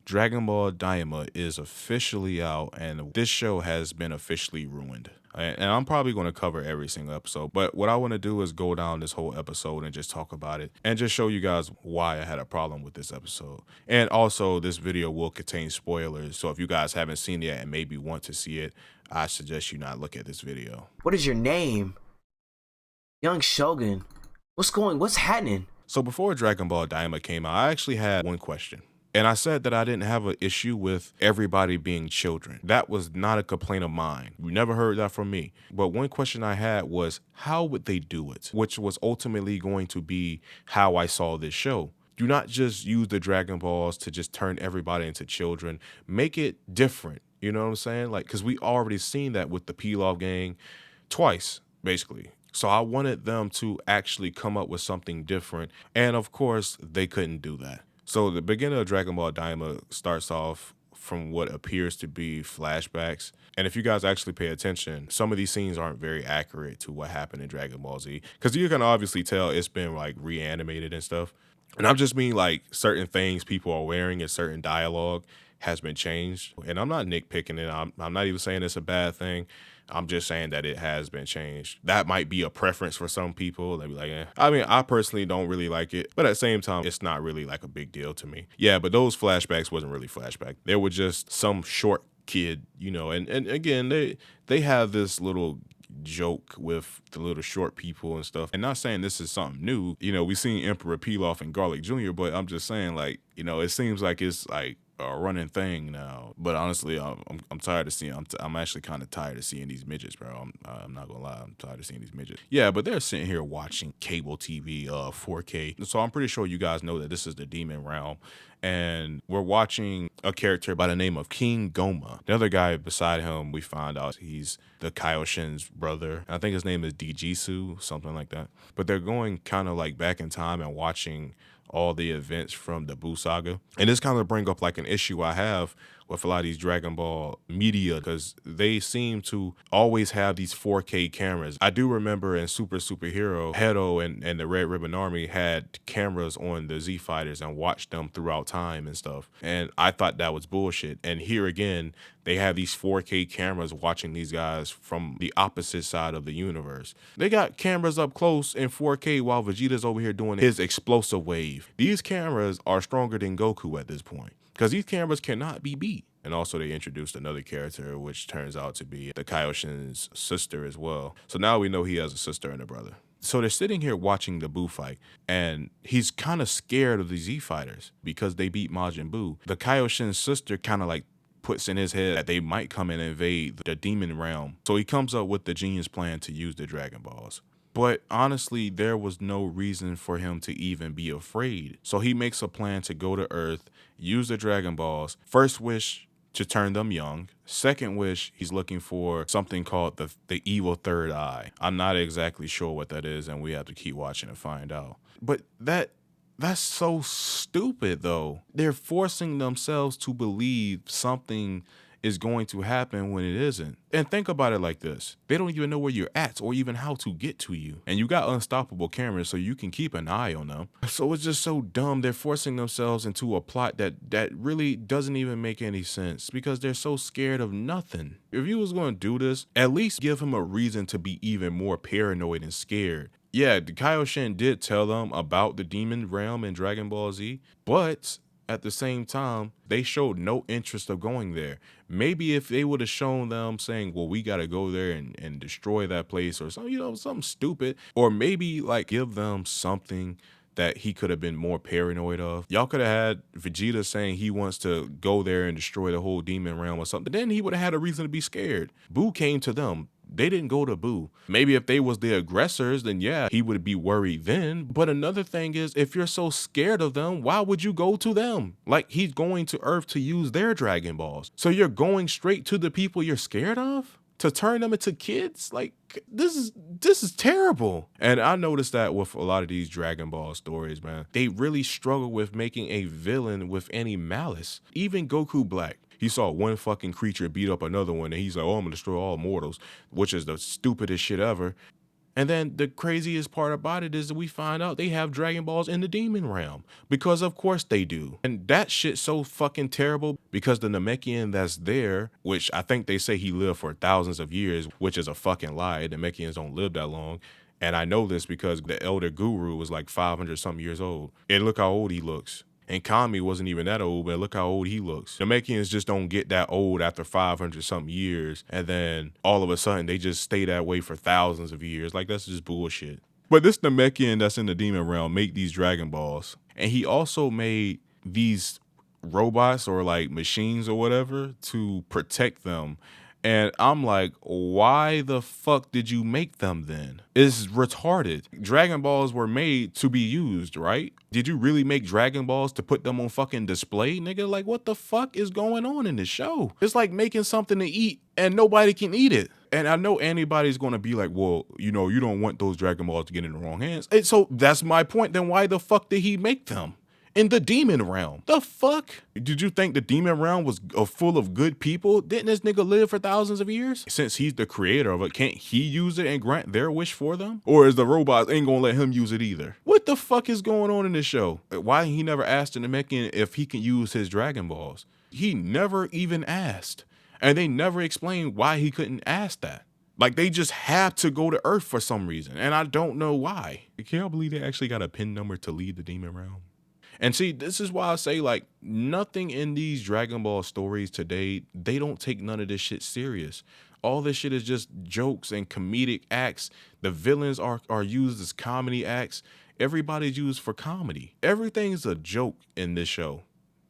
Dragon Ball Daima is officially out, and this show has been officially ruined. And I'm probably going to cover every single episode, but what I want to do is go down this whole episode and just talk about it and just show you guys why I had a problem with this episode. And also, this video will contain spoilers, so if you guys haven't seen it yet and maybe want to see it, I suggest you not look at this video. What is your name? Young Shogun. What's happening? So before Dragon Ball Daima came out, I actually had one question. And I said that I didn't have an issue with everybody being children. That was not a complaint of mine. You never heard that from me. But one question I had was, how would they do it? Which was ultimately going to be how I saw this show. Do not just use the Dragon Balls to just turn everybody into children. Make it different. You know what I'm saying? Like, because we already seen that with the Pilaf gang twice, basically. So I wanted them to actually come up with something different. And of course, they couldn't do that. So the beginning of Dragon Ball Daima starts off from what appears to be flashbacks. And if you guys actually pay attention, some of these scenes aren't very accurate to what happened in Dragon Ball Z. Because you can obviously tell it's been like reanimated and stuff. And I'm just mean like certain things people are wearing and certain dialogue has been changed. And I'm not nitpicking it. I'm not even saying it's a bad thing. I'm just saying that it has been changed. That might be a preference for some people. They'd be like, eh. I mean, I personally don't really like it, but at the same time, it's not really like a big deal to me. Yeah, but those flashbacks wasn't really flashback. They were just some short kid, you know, and again, they have this little joke with the little short people and stuff. And not saying this is something new. You know, we seen Emperor Pilaf and Garlic Jr., but I'm just saying, like, you know, it seems like it's like a running thing now. But honestly, I'm tired of seeing. I'm actually kind of tired of seeing these midgets, bro. I'm not gonna lie. I'm tired of seeing these midgets. Yeah, but they're sitting here watching cable TV, 4K. So I'm pretty sure you guys know that this is the demon realm, and we're watching a character by the name of King Gomah. The other guy beside him, we find out he's the Kaioshin's brother. I think his name is Dijisu, something like that. But they're going kind of like back in time and watching all the events from the Buu saga. And this kind of bring up like an issue I have with a lot of these Dragon Ball media, because they seem to always have these 4K cameras. I do remember in Superhero, Hedo and the Red Ribbon Army had cameras on the Z Fighters and watched them throughout time and stuff. And I thought that was bullshit. And here again, they have these 4K cameras watching these guys from the opposite side of the universe. They got cameras up close in 4K while Vegeta's over here doing his explosive wave. These cameras are stronger than Goku at this point, because these cameras cannot be beat. And also they introduced another character, which turns out to be the Kaioshin's sister as well. So now we know he has a sister and a brother. So they're sitting here watching the Buu fight, and he's kind of scared of the Z Fighters because they beat Majin Buu. The Kaioshin's sister kind of like puts in his head that they might come and invade the demon realm. So he comes up with the genius plan to use the Dragon Balls. But honestly, there was no reason for him to even be afraid. So he makes a plan to go to Earth, use the Dragon Balls. First wish, to turn them young. Second wish, he's looking for something called the evil third eye. I'm not exactly sure what that is, and we have to keep watching to find out. But that's so stupid, though. They're forcing themselves to believe something is going to happen when it isn't. And think about it like this. They don't even know where you're at or even how to get to you. And you got unstoppable cameras, so you can keep an eye on them. So it's just so dumb. They're forcing themselves into a plot that really doesn't even make any sense, because they're so scared of nothing. If you was going to do this, at least give him a reason to be even more paranoid and scared. Yeah, the Kaioshin did tell them about the demon realm in Dragon Ball Z, but at the same time, they showed no interest of going there. Maybe if they would have shown them saying, well, we got to go there and destroy that place or something, you know, something stupid, or maybe like give them something that he could have been more paranoid of. Y'all could have had Vegeta saying he wants to go there and destroy the whole demon realm or something. Then he would have had a reason to be scared. Buu came to them. They didn't go to Buu. Maybe if they was the aggressors, then yeah, he would be worried then. But another thing is, if you're so scared of them, why would you go to them? Like, he's going to Earth to use their Dragon Balls. So you're going straight to the people you're scared of? To turn them into kids? Like, this is terrible. And I noticed that with a lot of these Dragon Ball stories, man. They really struggle with making a villain with any malice. Even Goku Black. He saw one fucking creature beat up another one, and he's like, oh, I'm gonna destroy all mortals, which is the stupidest shit ever. And then the craziest part about it is that we find out they have Dragon Balls in the demon realm. Because of course they do. And that shit's so fucking terrible because the Namekian that's there, which I think they say he lived for thousands of years, which is a fucking lie. Namekians don't live that long. And I know this because the elder guru was like 500 something years old. And look how old he looks. And Kami wasn't even that old, but look how old he looks. The Namekians just don't get that old after 500 something years. And then all of a sudden they just stay that way for thousands of years. Like, that's just bullshit. But this Namekian that's in the demon realm made these Dragon Balls. And he also made these robots or like machines or whatever to protect them. And I'm like, why the fuck did you make them then? It's retarded. Dragon Balls were made to be used, right? Did you really make Dragon Balls to put them on fucking display, nigga? Like, what the fuck is going on in this show? It's like making something to eat and nobody can eat it. And I know anybody's going to be like, well, you know, you don't want those Dragon Balls to get in the wrong hands. And so that's my point. Then why the fuck did he make them? In the demon realm. The fuck? Did you think the demon realm was full of good people? Didn't this nigga live for thousands of years? Since he's the creator of it, can't he use it and grant their wish for them? Or is the robots ain't gonna let him use it either? What the fuck is going on in this show? Why he never asked the Namekian if he can use his Dragon Balls? He never even asked. And they never explained why he couldn't ask that. Like, they just have to go to Earth for some reason. And I don't know why. Can y'all believe they actually got a pin number to lead the demon realm? And see, this is why I say, like, nothing in these Dragon Ball stories today, they don't take none of this shit serious. All this shit is just jokes and comedic acts. The villains are used as comedy acts. Everybody's used for comedy. Everything's a joke in this show.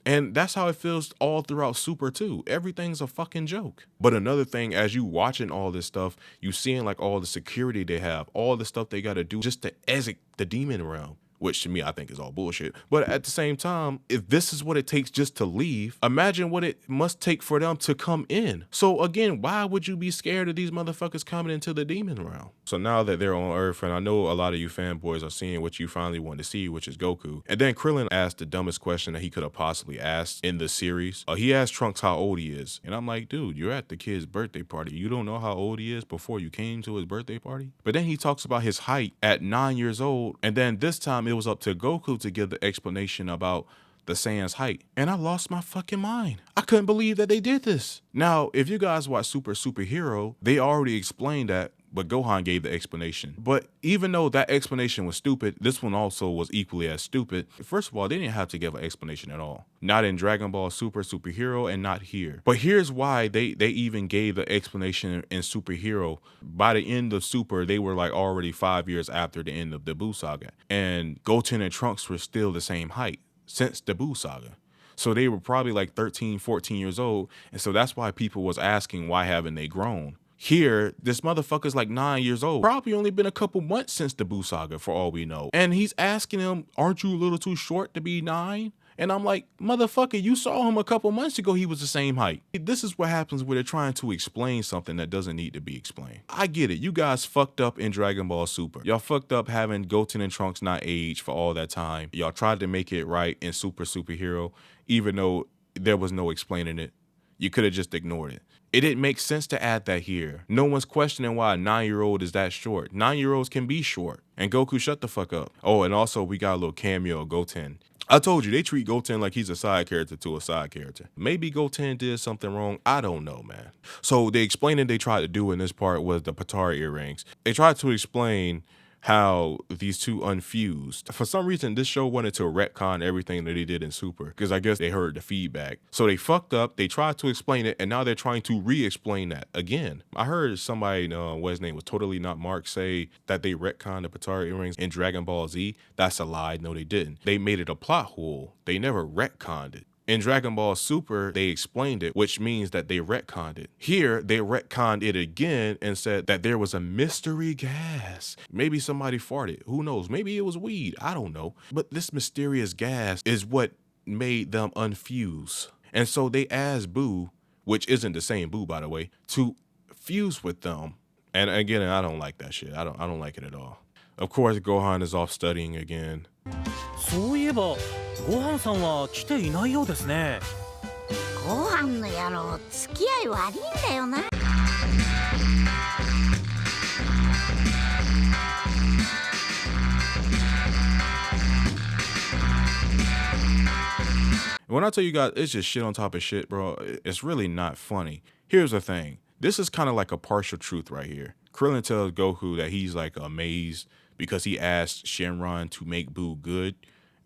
And that's how it feels all throughout Super too. Everything's a fucking joke. But another thing, as you watching all this stuff, you seeing like all the security they have, all the stuff they got to do just to exit the demon realm. Which to me, I think is all bullshit. But at the same time, if this is what it takes just to leave, imagine what it must take for them to come in. So again, why would you be scared of these motherfuckers coming into the demon realm? So now that they're on Earth, and I know a lot of you fanboys are seeing what you finally want to see, which is Goku. And then Krillin asked the dumbest question that he could have possibly asked in the series. He asked Trunks how old he is. And I'm like, dude, you're at the kid's birthday party. You don't know how old he is before you came to his birthday party? But then he talks about his height at 9 years old. And then this time it was up to Goku to give the explanation about the Saiyan's height. And I lost my fucking mind. I couldn't believe that they did this. Now, if you guys watch Superhero, they already explained that, but Gohan gave the explanation. But even though that explanation was stupid, this one also was equally as stupid. First of all, they didn't have to give an explanation at all. Not in Dragon Ball Superhero, and not here. But here's why they even gave the explanation in Superhero. By the end of Super, they were like already 5 years after the end of the Buu Saga. And Goten and Trunks were still the same height since the Buu Saga. So they were probably like 13, 14 years old. And so that's why people was asking, why haven't they grown? Here, this motherfucker's like 9 years old. Probably only been a couple months since the Buu Saga, for all we know. And he's asking him, aren't you a little too short to be 9? And I'm like, motherfucker, you saw him a couple months ago. He was the same height. This is what happens when they're trying to explain something that doesn't need to be explained. I get it. You guys fucked up in Dragon Ball Super. Y'all fucked up having Goten and Trunks not age for all that time. Y'all tried to make it right in Superhero, even though there was no explaining it. You could have just ignored it. It didn't make sense to add that here. No one's questioning why a 9-year-old is that short. 9-year-olds can be short. And Goku, shut the fuck up. Oh, and also we got a little cameo of Goten. I told you, they treat Goten like he's a side character to a side character. Maybe Goten did something wrong. I don't know, man. So the explaining they tried to do in this part was the Patara earrings. They tried to explain how these two unfused. For some reason, this show wanted to retcon everything that they did in Super, because I guess they heard the feedback. So they fucked up, they tried to explain it, and now they're trying to re-explain that again. I heard somebody, what his name was, Totally Not Mark, say that they retconned the Patara earrings in Dragon Ball Z. That's a lie. No, they didn't. They made it a plot hole. They never retconned it. In Dragon Ball Super, they explained it, which means that they retconned it. Here, they retconned it again and said that there was a mystery gas. Maybe somebody farted. Who knows? Maybe it was weed. I don't know. But this mysterious gas is what made them unfuse. And so they asked Buu, which isn't the same Buu, by the way, to fuse with them. And again, I don't like that shit. I don't like it at all. Of course, Gohan is off studying again. そういえば、ごはんさんは来ていないようですね。ご飯の野郎、付き合い悪いんだよな。When I tell you guys, it's just shit on top of shit, bro, it's really not funny. Here's the thing. This is kind of like a partial truth right here. Krillin tells Goku that he's like amazed because he asked Shenron to make Boo good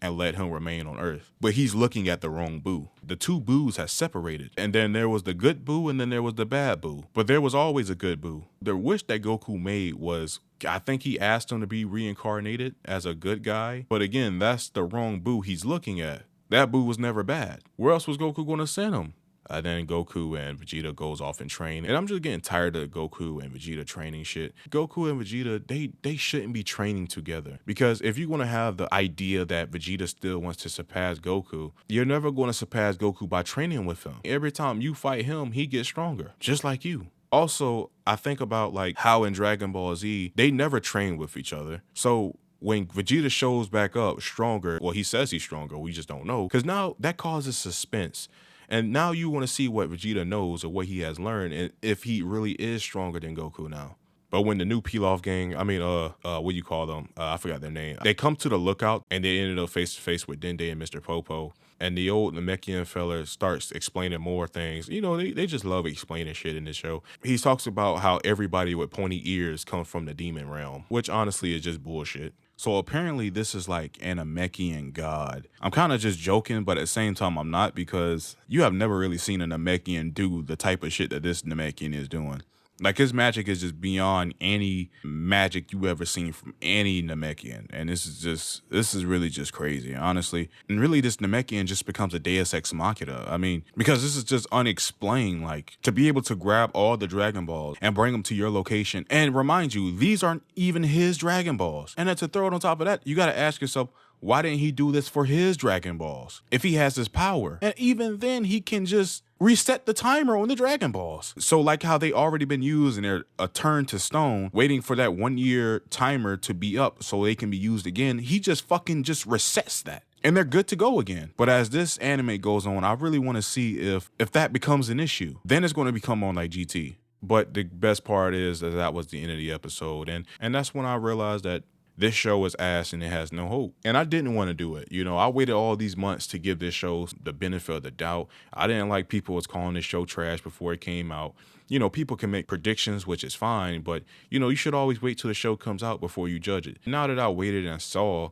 and let him remain on Earth. But he's looking at the wrong Boo. The two Boos have separated. And then there was the good Boo and then there was the bad Boo. But there was always a good Boo. The wish that Goku made was, I think he asked him to be reincarnated as a good guy. But again, that's the wrong Boo he's looking at. That Boo was never bad. Where else was Goku going to send him? Then Goku and Vegeta goes off and train. And I'm just getting tired of Goku and Vegeta training shit. Goku and Vegeta, they shouldn't be training together. Because if you're going to have the idea that Vegeta still wants to surpass Goku, you're never going to surpass Goku by training with him. Every time you fight him, he gets stronger. Just like you. Also, I think about like how in Dragon Ball Z, they never train with each other. So when Vegeta shows back up stronger, well, he says he's stronger. We just don't know. Because now that causes suspense. And now you want to see what Vegeta knows or what he has learned and if he really is stronger than Goku now. But when the new Pilaf gang, what you call them? I forgot their name. They come to the lookout and they ended up face to face with Dende and Mr. Popo. And the old Namekian fella starts explaining more things. You know, they just love explaining shit in this show. He talks about how everybody with pointy ears come from the demon realm, which honestly is just bullshit. So apparently this is like an Namekian god. I'm kind of just joking, but at the same time I'm not, because you have never really seen a Namekian do the type of shit that this Namekian is doing. Like his magic is just beyond any magic you ever seen from any Namekian. And this is really just crazy, honestly. And really this Namekian just becomes a deus ex machina. I mean, because this is just unexplained. Like to be able to grab all the Dragon Balls and bring them to your location. And remind you, these aren't even his Dragon Balls. And then to throw it on top of that, you got to ask yourself, why didn't he do this for his Dragon Balls? If he has this power. And even then he can just reset the timer on the Dragon Balls. So like how they already been used and they're a turn to stone, waiting for that 1 year timer to be up so they can be used again, he just fucking just resets that. And they're good to go again. But as this anime goes on, I really want to see if that becomes an issue. Then it's going to become on like GT. But the best part is that was the end of the episode. And that's when I realized that this show is ass and it has no hope. And I didn't want to do it. You know, I waited all these months to give this show the benefit of the doubt. I didn't like people was calling this show trash before it came out. You know, people can make predictions, which is fine, but you know, you should always wait till the show comes out before you judge it. Now that I waited and saw,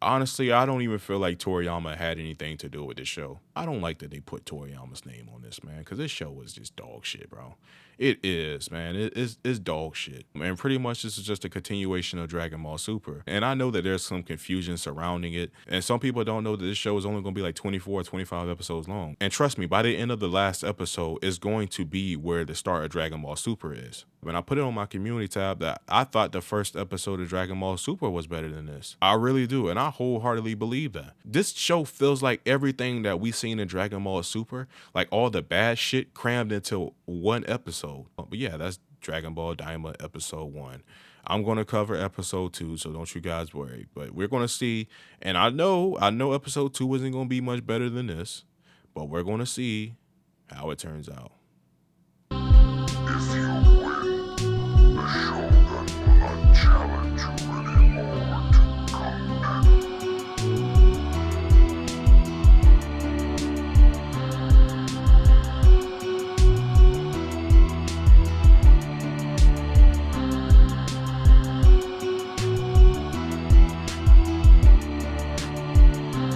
honestly, I don't even feel like Toriyama had anything to do with this show. I don't like that they put Toriyama's name on this, man, because this show was just dog shit, bro. It is, man. It's dog shit. And pretty much this is just a continuation of Dragon Ball Super. And I know that there's some confusion surrounding it. And some people don't know that this show is only going to be like 24 or 25 episodes long. And trust me, by the end of the last episode, it's going to be where the start of Dragon Ball Super is. When I put it on my community tab, that I thought the first episode of Dragon Ball Super was better than this. I really do. And I wholeheartedly believe that. This show feels like everything that we seen in Dragon Ball Super, like all the bad shit crammed into one episode. But yeah, that's Dragon Ball Daima episode 1. I'm going to cover episode 2, so don't you guys worry. But we're going to see, and I know episode 2 isn't going to be much better than this, but we're going to see how it turns out. If you win, the show